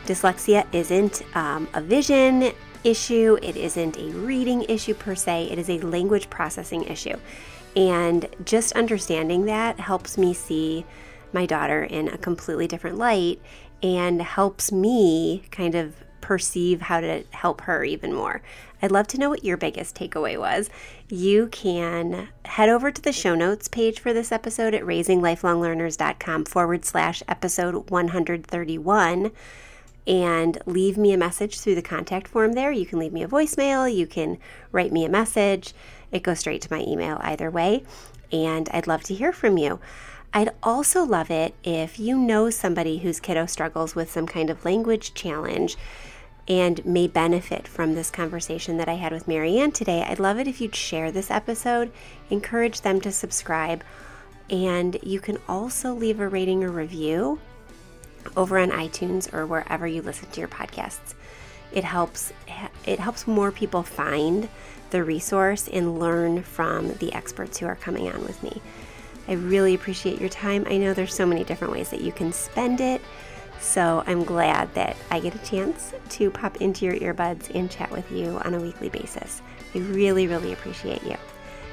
dyslexia isn't a vision issue. It isn't a reading issue per se. It is a language processing issue. And just understanding that helps me see my daughter in a completely different light and helps me kind of perceive how to help her even more. I'd love to know what your biggest takeaway was. You can head over to the show notes page for this episode at raisinglifelonglearners.com/episode 131 and leave me a message through the contact form there. You can leave me a voicemail. You can write me a message. It goes straight to my email either way, and I'd love to hear from you. I'd also love it if you know somebody whose kiddo struggles with some kind of language challenge and may benefit from this conversation that I had with Marianne today. I'd love it if you'd share this episode, encourage them to subscribe, and you can also leave a rating or review over on iTunes or wherever you listen to your podcasts. It helps more people find the resource and learn from the experts who are coming on with me. I really appreciate your time. I know there's so many different ways that you can spend it, so I'm glad that I get a chance to pop into your earbuds and chat with you on a weekly basis. I really, really appreciate you.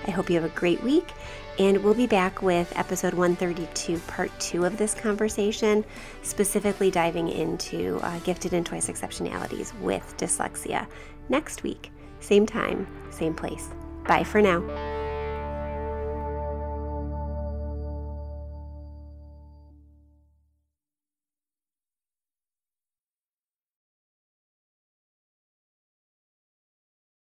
I hope you have a great week, and we'll be back with episode 132, part 2 of this conversation, specifically diving into gifted and twice exceptionalities with dyslexia next week. Same time, same place. Bye for now.